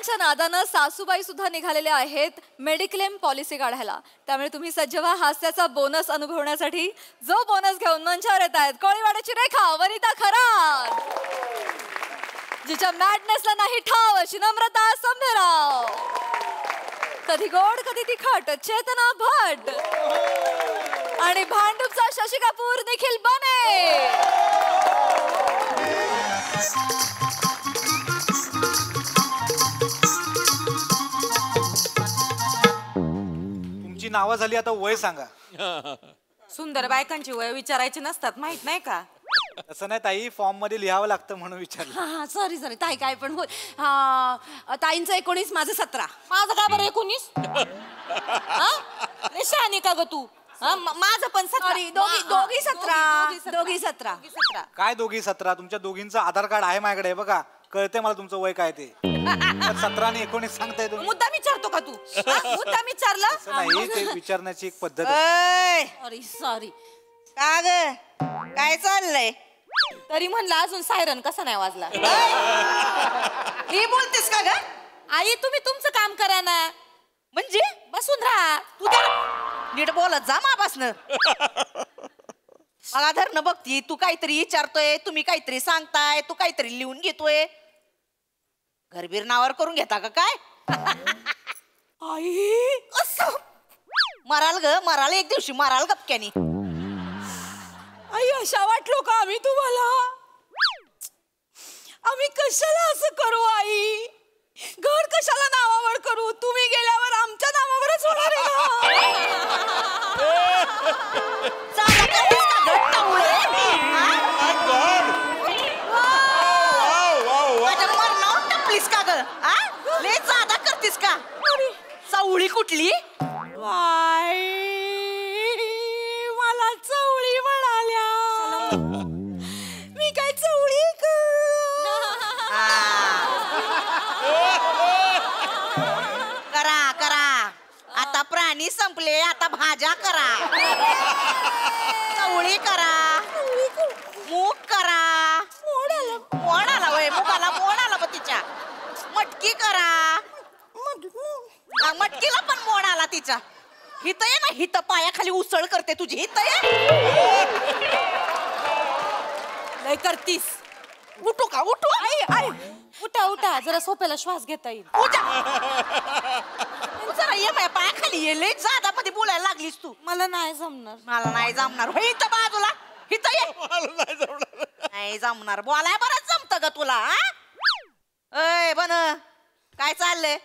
पैशांच्या नादानं सासूबाई सुद्धा निघालेल्या आहेत मेडिक्लेम पॉलिसी काढायला. त्यामुळे तुम्ही सज्ज व्हा हास्याचा बोनस अनुभवण्यासाठी. जो बोनस घेऊन मंचावर येत आहेत कोळीवाड्याची रेखा वनिता खरात, जिच्या मॅडनेसला नाही ठाव अशी नम्रता संभेराव, कधी गोड कधी तिखट चेतना भट आणि भांडूपचा शशी कपूर निखिल बने. तुमची नावं झाली आता वय सांगा. सुंदर बायकांची वय विचारायची नसतात माहित नाही का? तसं नाही ताई, फॉर्म मध्ये लिहावं लागतं म्हणून विचारलं. हा सॉरी सॉरी ताई काय पण होय. ताईंचं 19 माझं 17. माझं का बरं 19? रेशानी का ग तू? माझं पण सॉरी दोघी 17. काय दोघी 17? तुमच्या दोघींचं आधार कार्ड आहे माझ्याकडे बघा, कळते मला तुमचं वय काय ते. 17 आणि 19 सांगताय तुम्ही. मुद्दा विचारतो का तू? मुद्दा विचारलं नाही, ते विचारण्याची एक पद्धत. सॉरी का ग काय चाललंय? तरी म्हणलं अजून सायरन कसा नाही वाजला? हे बोलतेस का ग? आई तुम्ही तुमचं काम करा ना. म्हणजे बसून राहा तू, नीट बोलत जा मापासनं. मला धरणं बघती, तू काहीतरी विचारतोय, तुम्ही काहीतरी सांगताय, तू काहीतरी लिहून घेतोय. घरबीर नावावर करून घेता का काय? आई असं मराल ग, मराल एक दिवशी मराल गपक्यानी. आई अशा वाटलो का आम्ही तुम्हाला? आम्ही कशाला असं करू आई? घर कशाला नावावर करू? तुम्ही गेल्यावर आमच्या नावावरच होणार टपलीस का ग? ले जादा करतीस का? चवळी कुठली? मला चवळी म्हणाल्या. मी काय चवळी करा करा, आता प्राणी संपले, आता भाज्या करा. चवळी करा, मूग करा. मोड आला वय, मुगाला मोड आला बघ तिच्या. मटकी करा, मटकीला पण मोड आला तिच्या. हित ये ना, हित पायाखाली उसळ करते तुझी. हित ये लय करतीस. उठू का? उठू आई उठा उठा, जरा सोप्याला श्वास घेता येईल. जरा ये माझ्या पायाखाली ये. लय जादा मध्ये बोलायला लागलीस तू. मला नाही जमणार. मला नाही जमणार. हो इथं बाजूला, इथं ये. नाही जमणार. बोलाय बरंच जमत ग तुला. अय बन काय चाललंय?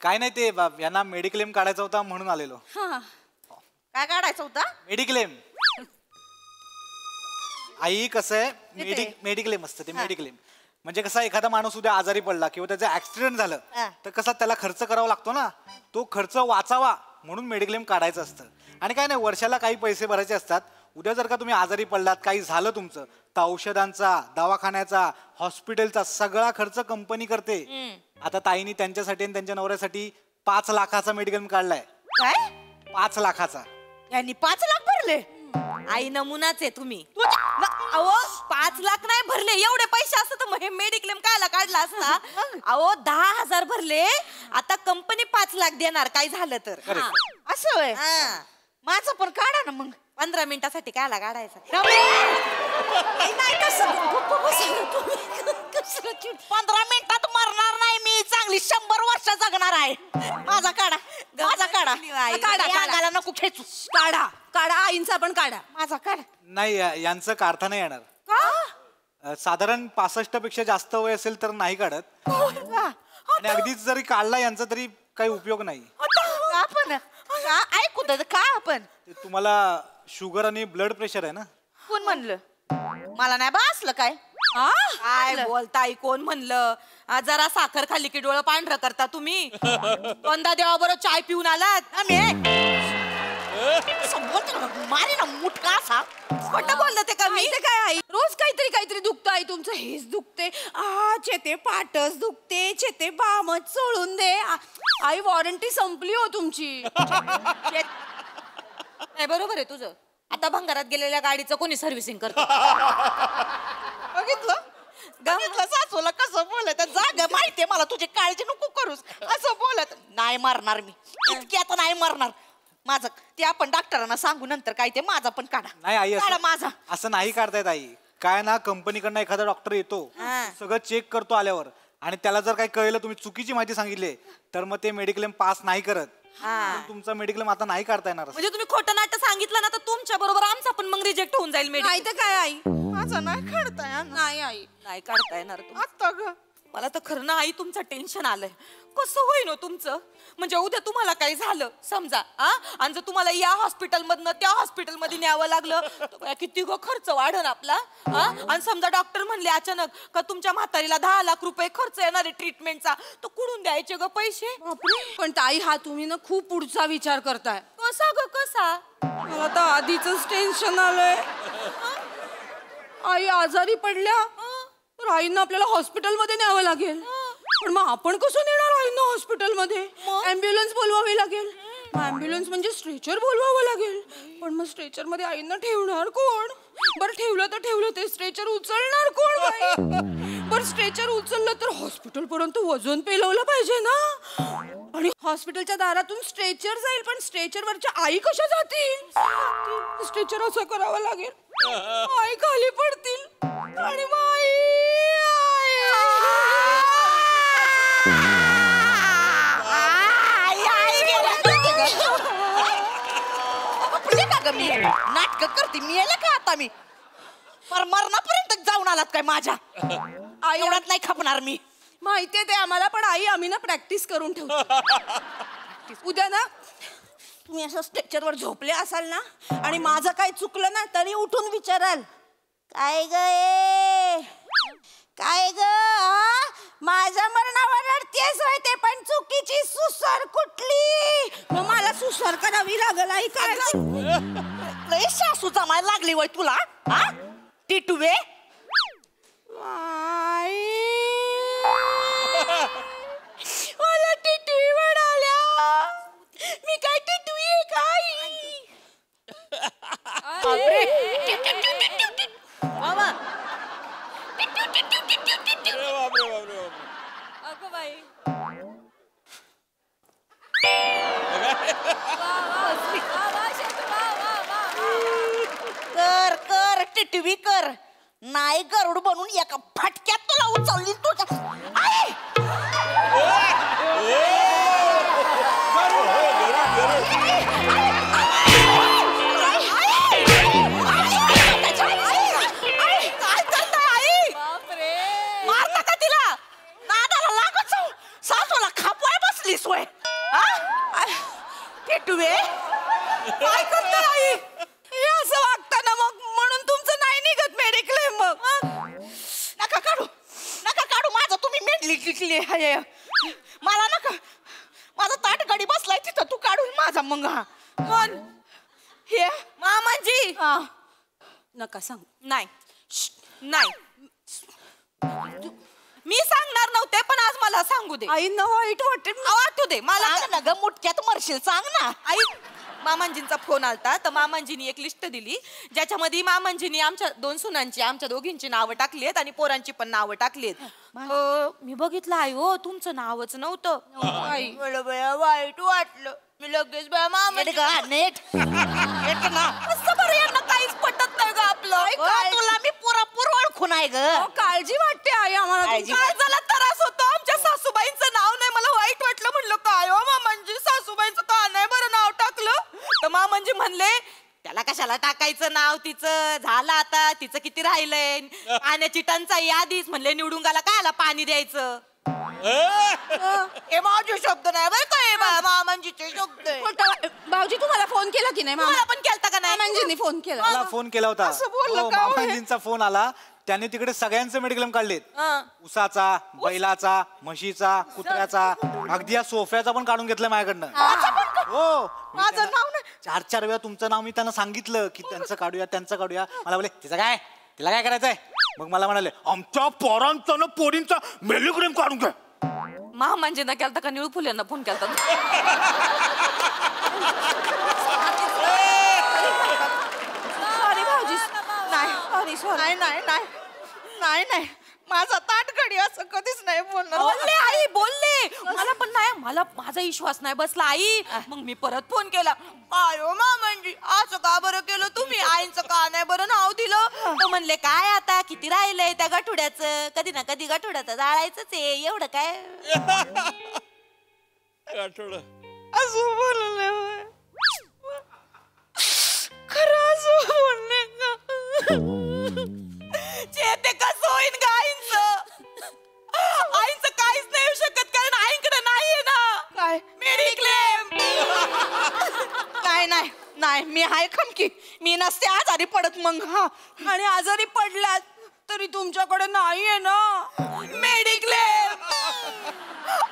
काय नाही, ते यांना मेडिक्लेम काढायचा होता म्हणून आलेलो. काय काढायचं होता? मेडिक्लेम. आई कसं आहे, मेडिक्लेम असतं ते. मेडिक्लेम म्हणजे कसा, एखादा माणूस उद्या आजारी पडला किंवा त्याचा ऍक्सिडेंट झालं तर कसा त्याला खर्च करावा लागतो ना, तो खर्च वाचावा म्हणून मेडिक्लेम काढायचं असतं. आणि काय नाही, वर्षाला काही पैसे भरायचे असतात. उद्या जर का तुम्ही आजारी पडलात, काही झालं तुमचं, तर औषधांचा, दवाखान्याचा, हॉस्पिटलचा सगळा खर्च कंपनी करते. आता ताईनी त्यांच्यासाठी आणि त्यांच्या नवऱ्यासाठी 5 लाखाचा मेडिक्लेम काढलाय. काय? 5 लाखाचा. यांनी 5 लाख भरले? आई नमुनाच आहे तुम्ही. अहो 5 लाख नाही भरले. एवढे पैसे असतात तर हे मेडिक्लेम कायला काढला असता? अहो 10,000 भरले. आता कंपनी 5 लाख देणार काय झालं तर. असं होय? माझं पण काढा ना मग. 15 मिनिटासाठी कायला काढायचं? 15 मिनिटात मरणार नाही मी, चांगली 100 वर्ष जगणार आहे. माझा काढा, माझा काढा. काढा नको खेचू. काढा काढा, आईंचा पण काढा. माझा काढा. नाही, यांचं काढता नाही येणार. का? साधारण 65 पेक्षा जास्त वय असेल तर नाही काढत. आणि अगदीच जरी काढला यांचा तरी काही उपयोग नाही. आपण ऐकू दे का? आपण तुम्हाला शुगर आणि ब्लड प्रेशर आहे ना? कोण म्हणलं? मला नाही बसलं काय. काय बोलताय? कोण म्हणलं? जरा साखर खाल्ली की डोळं पांढरं करता तुम्ही. दोनदा देवाबरोबर चाय पिऊन आलात. मारे ना मुटका असा. खोटं बोललं ते का मी? काय आई, रोज काहीतरी काहीतरी दुखतं आई तुमचं. हेच दुखते, छेते पाटच दुखते, छेते बामच सोडून दे. आई वॉरंटी संपली हो तुमची. नाही बरोबर आहे तुझं. आता भंगारात गेलेल्या गाडीचं कोणी सर्व्हिसिंग करत? बघितलं सासूला कसं असं बोलत जाग माहितीये मला, तुझी काळजी नको करूस असं बोलत. नाही मरणार मी, इतकी आता नाही मरणार. माझं ते आपण डॉक्टरांना सांगू नंतर, काय ते माझा पण काढा. नाही आई, काढा माझा. असं नाही काढतायत आई. काय ना, कंपनीकडनं एखादा डॉक्टर येतो, सगळं चेक करतो आल्यावर, आणि त्याला जर काही कळलं तुम्ही चुकीची माहिती सांगितली तर मग ते मेडिक्लेम पास नाही करत. तुमचा मेडिक्लेम आता नाही काढता येणार. म्हणजे तुम्ही खोटं नाटक सांगितलं ना तर तुमच्या बरोबर आमचा पण मग रिजेक्ट होऊन जाईल. नाही तर काय आई, माझं नाही काढता येणार. नाही आई, नाही काढता येणार आता ग. मला तर खरं ना आई तुमचं टेन्शन आलंय. कसं होईन हो तुमचं? म्हणजे उद्या तुम्हाला काही झालं समजा, आणि जर तुम्हाला या हॉस्पिटल मधनं त्या हॉस्पिटल मध्ये न्यावं लागलं तर किती ग खर्च वाढन आपला. आणि समजा डॉक्टर म्हणले अचानक का तुमच्या म्हातारीला 10 लाख रुपये खर्च येणार आहे ट्रीटमेंटचा, तर कुठून द्यायचे ग पैसे? पण ताई हा तुम्ही ना खूप पुढचा विचार करताय. कसा ग कसा? मला तर आधीच टेन्शन आलंय. आई आजारी पडल्या तर आईंना आपल्याला हॉस्पिटलमध्ये न्यावं लागेल. पण मग आपण कसं नेणार आईंना हॉस्पिटलमध्ये? ॲम्ब्युलन्स बोलवावी लागेल. ॲम्ब्युलन्स म्हणजे स्ट्रेचर बोलवावं लागेल. पण मग स्ट्रेचर मध्ये आईंना ठेवणार कोण? बरं ठेवलं ते स्ट्रेचर उचलणार कोण बाई? बरं स्ट्रेचर उचललं तर हॉस्पिटल पर्यंत वजन पेलवलं पाहिजे ना. आणि हॉस्पिटलच्या दारातून स्ट्रेचर जाईल, पण स्ट्रेचर वरच्या आई कशा जातील? स्ट्रेचर असं करावं लागेल, आई खाली पडतील आणि मग नाटक करते मी यायला का आता? मी मरणापर्यंत जाऊन आलात काय माझ्या? आई एवढ्यात नाही खपणार मी. माहितीये ते आम्हाला, पण आई आम्ही ना प्रॅक्टिस करून ठेवतो. उद्या ना तुम्ही असं स्ट्रेचरवर झोपले असाल ना, आणि माझं काही चुकलं ना तरी उठून विचाराल, काय ग काय ग माझ्या मरणावर रडतेस होय, ते पण चुकीची सुसर कुठली? मग मला सुसर करावी लागल आई. काय लय सासू जमायला लागली वय तुला, टिटुवे? मला टिटवी म्हणाल्या. मी काय टिटवी आहे काय? अगं बाई, कर कर टिटवी कर. नाही गरुड बनून एका फटक्यात तुला उचलली तुझ्या. मारता का तिला? नादाला लागत सासूला खापवाय बसलीस वय. टिटवे काय करते आई? हे असं वागताना मग म्हणून तुमचं नाही निघत मेडिक्लेम. मग नका काढू माझं. तुम्ही मेंढली टिकली मला नका. माझा ताट गडी बसलाय तिथं, तू काढून माझा मग. कोण? हे मामाजी. नका सांग. नाही नाही, मी सांगणार नव्हते पण आज मला सांगू दे. आईंना वाईट वाटेल. वाटू दे मला. ना ग मुटक्यात मरशील, सांग ना. आई मामांजींचा फोन आलता तर मामांजींनी एक लिस्ट दिली ज्याच्यामध्ये मामांजींनी आमच्या 2 सुनांची, आमच्या दोघींची नावं टाकली आहेत आणि पोरांची पण नावं टाकली आहेत. मी बघितलं आई हो, तुमचं नावच नव्हतं. मला वाईट वाटलं. मी लगेच नेट असं बरं, यांना काहीच पटत नाही ग आपलं. तुला मी पुरापूर ओळखून आहे ग. काळजी वाटते आई आम्हाला. काळजाला त्रास होतो. आमच्या सासूबाईंचं नाव नाही, मला वाईट वाटलं. म्हणलं काय हो मामांजी, सासूबाईंचं का नाही बरं नाव टाकलं? तर मामांजी म्हणले त्याला कशाला टाकायचं नाव, तिचं झालं आता, तिचं किती राहिलंय, पाण्याची टंचाई आधीच. म्हणले निवडुंगाला कायला पाणी द्यायचं. हे माझे शब्द नाही बरं काय, मामांजीचे शब्द. भाऊजी तुम्हाला फोन केला की नाही? मला पण केलता का नाही? मामांजींनी फोन केला. मला फोन केला होता. असं बोललं हो, का होय? मामांजींचा फोन आला. त्यांनी तिकडे सगळ्यांचे मेडिक्लेम काढलेत. उसाचा, बैलाचा, म्हशीचा, कुत्र्याचा, अगदी या सोफ्याचा पण काढून घेतलं माझ्याकडनं. हो, माझं नाव नाही. 4 वेळा तुमचं नाव मी त्यांना सांगितलं की त्यांचं काढूया, त्यांचं काढूया. मला बोले तिचं काय, तिला काय करायचंय? मग मला म्हणाले आमच्या पोरांचं ना पोरींचा मेडिक्लेम काढून घ्या. मामांजींना केलता का निळू फुल्यांना फोन केलता? सॉरी भाऊजी. नाही नाही नाही नाही माझा ताटगडी असं कधीच नाही बोलणार. बोलले आई बोलले. मला पण नाही, मला माझा विश्वास नाही बसला आई. मग मी परत फोन केला. काय हो मामांजी असं का बरं केलं तुम्ही? आईंचं का नाही बरं नाव दिलं? तर म्हणले काय आता किती राहिलंय त्या गठुड्याचं, कधी ना कधी गठुड्याचं जाळायचंच आहे, एवढं काय. असं बोलले होय. खरं असं बोलले का? ते कसं होईन ग आईंचं? आईंचं काहीच नाही होऊ शकत कारण आईंकडे नाहीये ना काय मेडिक्लेम. नाही नाही नाही, मी हाय खमकी, मी नसते आजारी पडत मग. हा, आणि आजारी पडलात तरी तुमच्याकडे नाहीये ना मेडिक्लेम.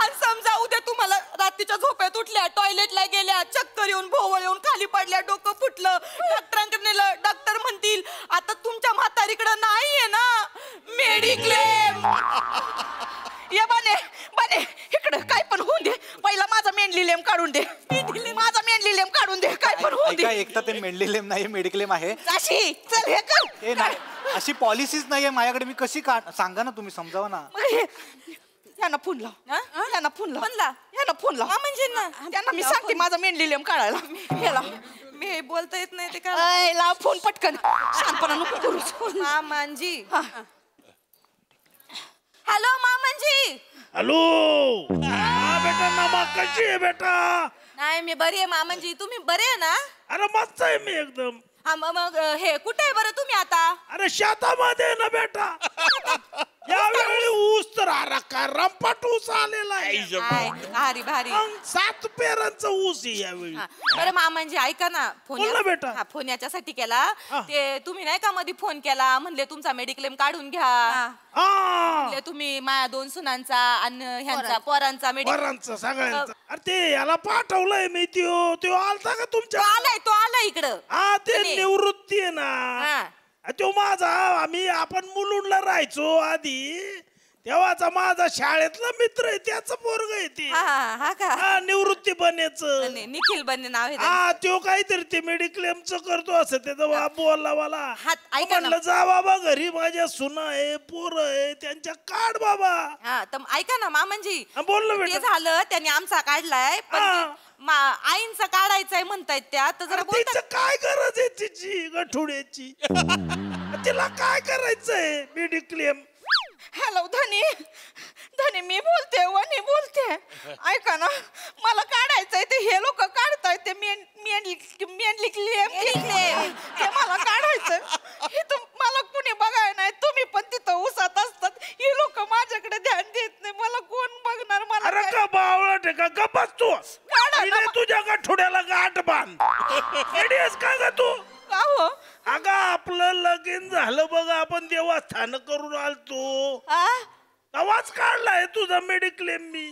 आणि समजा उद्या तुम्हाला रात्रीच्या झोपेत उठल्या, टॉयलेटला गेल्या, चक्कर येऊन भोवळ येऊन खाली पडल्या, डोकं फुटलं, डॉक्टरांकडे नेलं, डॉक्टर म्हणतील आता तुमच्या म्हातारीकडे नाहीये ना मेडिक्लेम. ये बने बने इकडं, काय पण होऊन दे, पहिला माझा मेंढलीलेम काढून दे, माझा मेंढलीलेम काढून दे, काय पण होऊन ऐका, दे. एक तर ते मेडिक्लेम नाही, मेडिक्लेम आहे. अशी चल हे कर. हे नाही, अशी पॉलिसीच नाहीये माझ्याकडे. मी कशी सांगा ना, तुम्ही समजावा ना. यांना फोन लाव, यांना फोन लाव, फोन लाव. यांना फोन लाव. म्हणजे ना त्यांना मी सांगते माझा मेंढलीलेम काढायला. याला मी बोलता येत नाही ते काय. ऐ, लाव फोन पटकन, शानपणा नको करूच. मामांजी. हॅलो मामांजी. हॅलो बेटा, नमा कशी आहे बेटा? नाही मी बरी आहे मामांजी, तुम्ही बरे आहे ना? अरे मस्त आहे मी एकदम. हा मग हे कुठे आहे बरं तुम्ही आता? अरे शेतामध्ये आहे ना बेटा. यावेळी ऊस तर का रंपाट ऊस आलेला आहे. भारी भारी. मग 7 पेरांचा ऊस आहे यावेळी. बरं मामांजी ऐका ना, बोल ना बेटा. फोन याच्यासाठी केला. ते तुम्ही नाही का मध्ये फोन केला म्हणले तुमचा मेडिक्लेम काढून घ्या. म्हणले तुम्ही माझ्या 2 सुनांचा आणि ह्यांचा पोरांचा मेडिक्लेम. वरांचं सगळ्यांचं. अरे ते याला पाठवलंय मी. त्यो आलता का तुमच्या? तो आलाय इकडं. हा ते निवृत्ती आहे ना. तो माझा, आपण मुलुंडला राहायचो आधी, तेव्हाचा माझा शाळेतला मित्र आहे, त्याचं पोरग आहे ते. हा का? निवृत्ती बनेचं. निखिल बने नाव आहे. हा तो काहीतरी ते मेडिक्लेमचं करतो असं त्याचा बोलला मला. ऐका ना. म्हणलं जा बाबा घरी, माझ्या सुना आहे, पोरं आहे, त्यांच्या काढ बाबा. हा तर ऐका ना मामांजी. बोल ना बेटा. ते झालं त्यांनी आमचा काढलाय, पण आईंचा काढायचाय म्हणतायत त्या. तर जरा बोलता. तिचं काय गरज आहे तिची गठुड्याची? तिला काय करायचंय मेडिक्लेम? हॅलो धनी, धनी मी बोलते, वनी बोलते. ऐका ना, मला काढायचंय ते हे लोक काढतायत ते ते मला काढायचं. इथं मला कुणी बघाय नाही, तुम्ही पण तिथं उसात असतात. ही लोक माझ्याकडे ध्यान देत नाही, मला कोण बघणार? मला अरे का बावळट आहे का? गप्पच तू. काढा ना. तुझ्या गठुड्याला गाठ बांध. येडीस का ग तू? का हो? अगं आपलं लगीन झालं बघ, आपण देवस्थान करून आलतो, आवाज काढलाय तुझा मेडिक्लेम मी.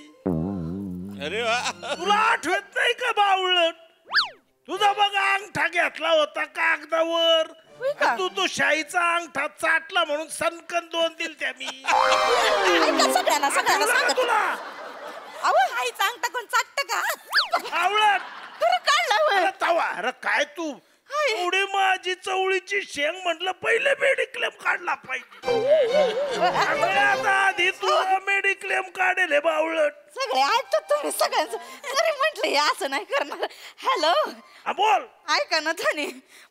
अरे वा. तुला आठवत नाही का बावळट? तुझा बघ अंगठा घेतला होता कागदावर, तू शाईचा अंगठा चाटला म्हणून सनकन 2 दिल त्या मी. सगळ्यांना सांगत तुला आईचा अंगठा कोण चाटत का? बावळट काढला तवा. अरे काय तू एवढी माझी चवळीची शेंग म्हटलं पहिले मेडिक्लेम काढला पाहिजे. आता आधी तुला मेडिक्लेम काढेल हे बावळट. सगळे ऐकतात तुम्ही सगळ्यांचं, तरी म्हटलं हे असं नाही करणार. हॅलो बोल. ऐका ना धनी,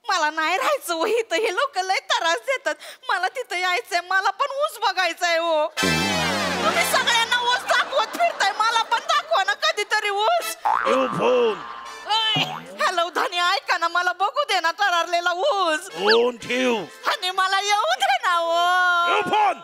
मला नाही राहायचं हो इथं. हे लोक लय त्रास देतात. मला तिथं यायचंय, मला पण ऊस बघायचंय हो. तुम्ही सगळ्यांना ऊस दाखवत फिरताय, मला पण दाखवा ना कधीतरी ऊस. फोन. हॅलो धनी, ऐका ना, मला बघू दे ना तरारलेला ऊस. फोन ठेव आणि मला येऊ दे ना हो. फोन.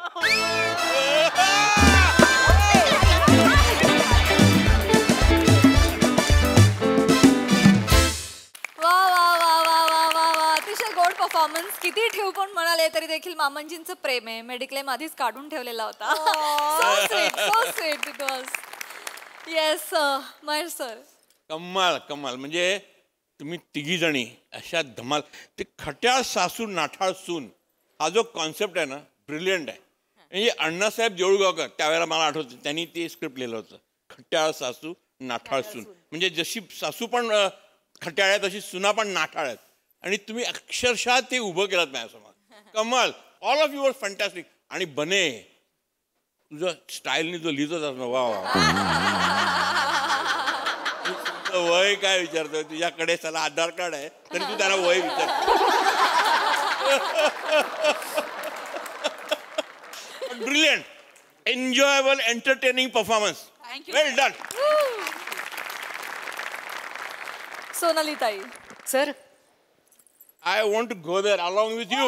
वा वा वा वा वा वा वा, अतिशय गोड परफॉर्मन्स. किती ठेव कोण म्हणाले तरी देखील मामांजींचं प्रेम आहे. मेडिक्लेम आधीच काढून ठेवलेला होता. So sweet, so sweet it was. Yes Mahesh sir. कमाल कमाल. म्हणजे तुम्ही 3 जणी अशा धमाल. ते खट्याळ सासू नाठाळ सून हा जो कॉन्सेप्ट आहे ना, ब्रिलियंट आहे. म्हणजे अण्णासाहेब देऊळगावकर त्यावेळेला मला आठवतं, त्यांनी ते स्क्रिप्ट लिहिलं होतं, खट्याळ सासू नाठाळ सून. म्हणजे जशी सासू पण खट्याळ आहे तशी सुना पण नाठाळ आहेत. आणि तुम्ही अक्षरशः ते उभं केलं माझ्यासमोर. कमाल. All of you were fantastic. आणि बने तुझं स्टाईलनी जो लिहितच असं वा वा. तुझं वय काय विचारतोय? तुझ्याकडे त्याला आधार कार्ड आहे तरी तू त्याला वय विचारतो. Brilliant, enjoyable, entertaining performance. Well done. Sonali ताई sir I want to go there along with you.